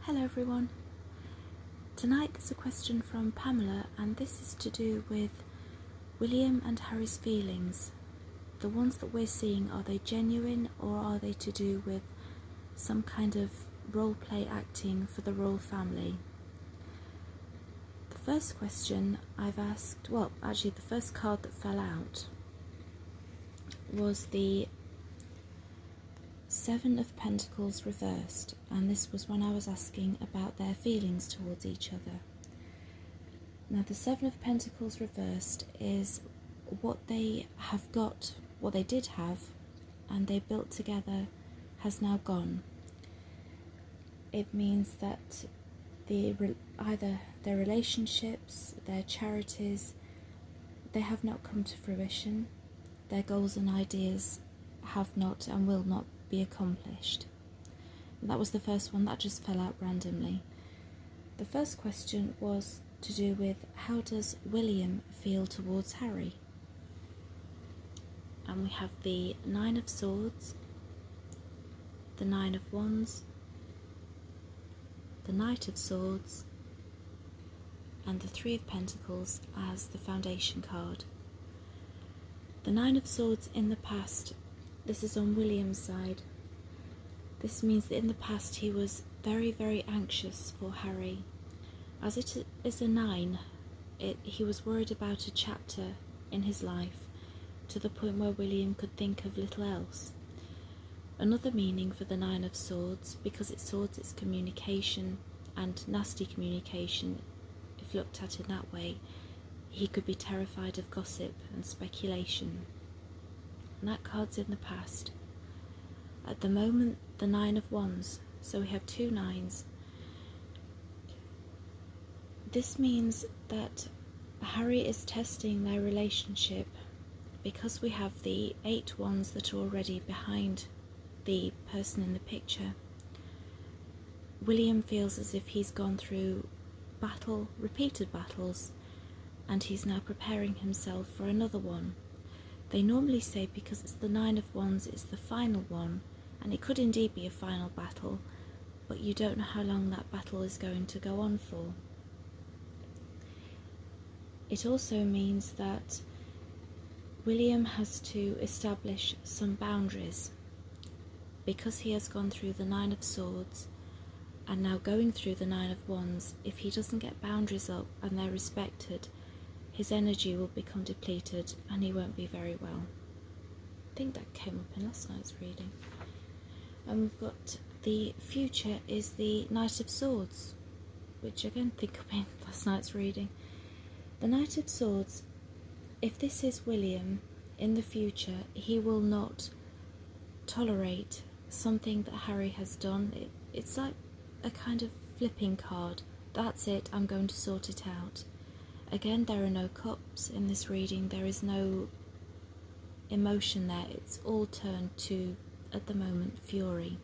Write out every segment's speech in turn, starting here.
Hello everyone. Tonight there's a question from Pamela, and this is to do with William and Harry's feelings. The ones that we're seeing, are they genuine or are they to do with some kind of role play acting for the royal family? The first question I've asked, the first card that fell out was the Seven of Pentacles reversed, and this was when I was asking about their feelings towards each other. Now the Seven of Pentacles reversed is what they have got, what they did have and they built together has now gone. It means that either their relationships, their charities, they have not come to fruition. Their goals and ideas have not and will not be accomplished. That was the first one that just fell out randomly. The first question was to do with, how does William feel towards Harry? And we have the Nine of Swords, the Nine of Wands, the Knight of Swords, and the Three of Pentacles as the foundation card. The Nine of Swords in the past, this is on William's side. This means that in the past he was very, very anxious for Harry. As it is a 9, he was worried about a chapter in his life, to the point where William could think of little else. Another meaning for the Nine of Swords, because it's communication, and nasty communication, if looked at in that way, he could be terrified of gossip and speculation. And that card's in the past. At the moment, the Nine of Wands, so we have two nines. This means that Harry is testing their relationship, because we have the 8 wands that are already behind the person in the picture. William feels as if he's gone through repeated battles, and he's now preparing himself for another one. They normally say, because it's the Nine of Wands, it's the final one, and it could indeed be a final battle, but you don't know how long that battle is going to go on for. It also means that William has to establish some boundaries, because he has gone through the Nine of Swords and now going through the Nine of Wands. If he doesn't get boundaries up and they're respected, his energy will become depleted and he won't be very well. I think that came up in last night's reading. And we've got the future is the Knight of Swords, which again think up in last night's reading. The Knight of Swords, if this is William in the future, he will not tolerate something that Harry has done. It's like a kind of flipping card. That's it, I'm going to sort it out. Again, there are no cups in this reading, there is no emotion there, it's all turned to, at the moment, fury.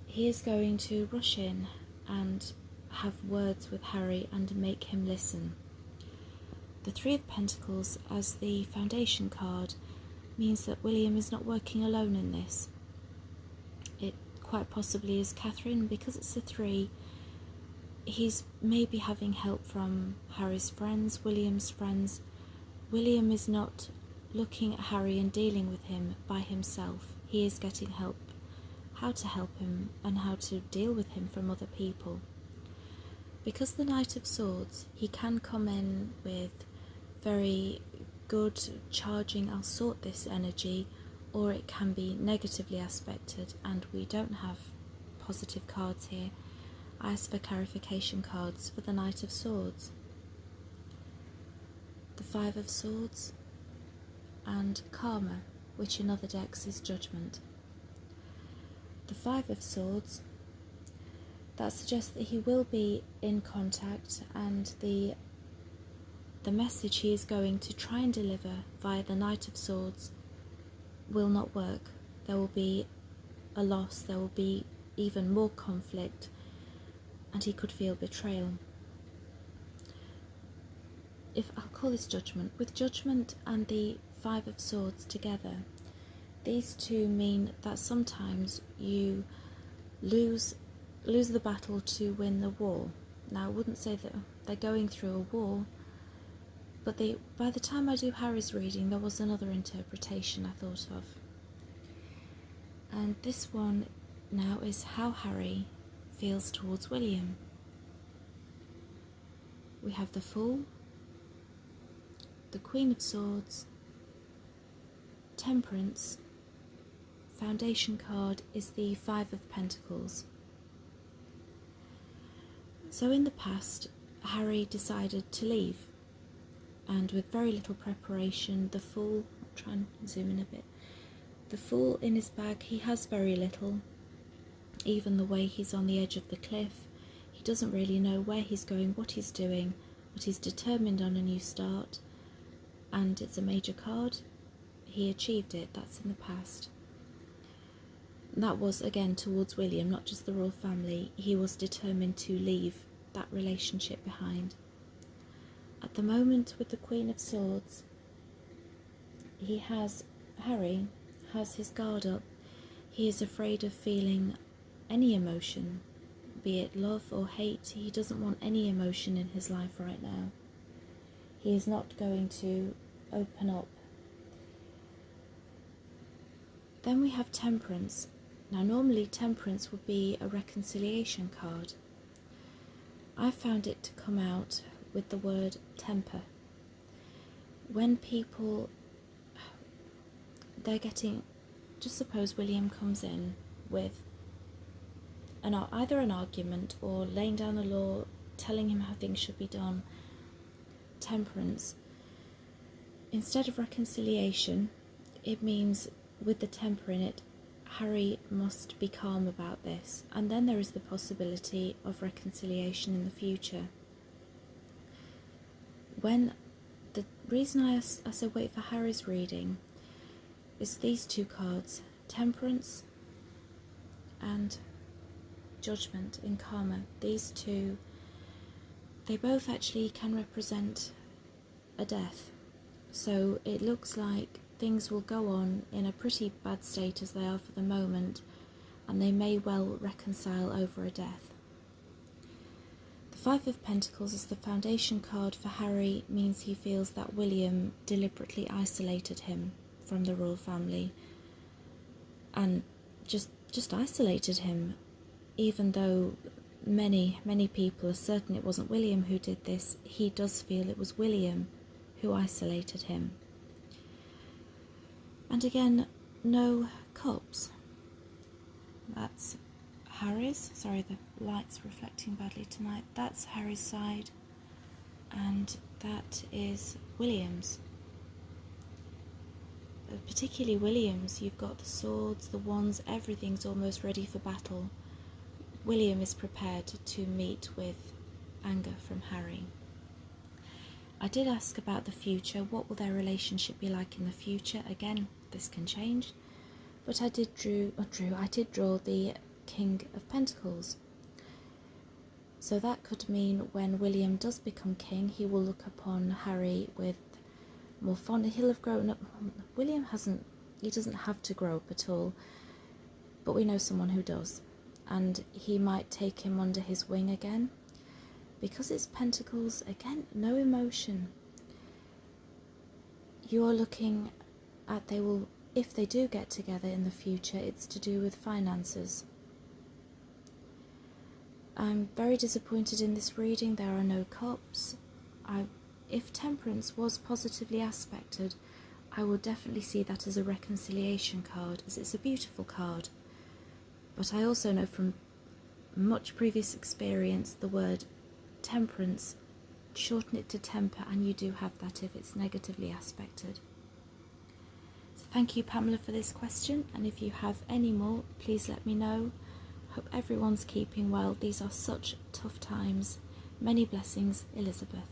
He is going to rush in and have words with Harry and make him listen. The Three of Pentacles as the foundation card means that William is not working alone in this. It quite possibly is Catherine, because it's a 3. He's maybe having help from Harry's friends, William's friends. William is not looking at Harry and dealing with him by himself. He is getting help, how to help him and how to deal with him from other people. Because the Knight of Swords, he can come in with very good charging, I'll sort this energy, or it can be negatively aspected, and we don't have positive cards here. I asked for clarification cards for the Knight of Swords. The Five of Swords and Karma, which in other decks is Judgment. The Five of Swords, that suggests that he will be in contact, and the message he is going to try and deliver via the Knight of Swords will not work. There will be a loss, there will be even more conflict, and he could feel betrayal. If I'll call this Judgment. With Judgment and the Five of Swords together, these two mean that sometimes you lose lose the battle to win the war. Now, I wouldn't say that they're going through a war, but by the time I do Harry's reading, there was another interpretation I thought of. And this one now is how Harry feels towards William. We have the Fool, the Queen of Swords, Temperance. Foundation card is the Five of Pentacles. So in the past, Harry decided to leave, and with very little preparation, the Fool, I'll try and zoom in a bit, the Fool in his bag, he has very little. Even the way he's on the edge of the cliff, he doesn't really know where he's going, what he's doing, but he's determined on a new start, and it's a major card. He achieved it, that's in the past. That was again towards William, not just the royal family. He was determined to leave that relationship behind. At the moment with the Queen of Swords, Harry has his guard up. He is afraid of feeling any emotion, be it love or hate. He doesn't want any emotion in his life right now. He is not going to open up. Then we have Temperance. Now normally Temperance would be a reconciliation card. I found it to come out with the word temper. When people, they're getting, just suppose William comes in with either an argument or laying down the law, telling him how things should be done. Temperance, instead of reconciliation, it means with the temper in it, Harry must be calm about this, and then there is the possibility of reconciliation in the future. When the reason I said wait for Harry's reading is these two cards, Temperance and Judgment in Karma. These two, they both actually can represent a death. So it looks like things will go on in a pretty bad state as they are for the moment, and they may well reconcile over a death. The Five of Pentacles is the foundation card for Harry, means he feels that William deliberately isolated him from the royal family and just isolated him, even though many people are certain it wasn't William who did this. He does feel it was William who isolated him. And again, no cups. That's Harry's. Sorry, the light's reflecting badly tonight. That's Harry's side, and that is William's. Particularly William's, you've got the swords, the wands, everything's almost ready for battle. William is prepared to meet with anger from Harry. I did ask about the future. What will their relationship be like in the future? Again, this can change, but I did draw the King of Pentacles. So that could mean when William does become king, he will look upon Harry with more fond. He'll have grown up. William he doesn't have to grow up at all, but we know someone who does, and he might take him under his wing again. Because it's Pentacles, again, no emotion. You're looking at, if they do get together in the future, it's to do with finances. I'm very disappointed in this reading. There are no cups. If Temperance was positively aspected, I would definitely see that as a reconciliation card, as it's a beautiful card. But I also know from much previous experience, the word Temperance, shorten it to temper, and you do have that if it's negatively aspected. So thank you, Pamela, for this question, and if you have any more, please let me know. Hope everyone's keeping well. These are such tough times. Many blessings, Elizabeth.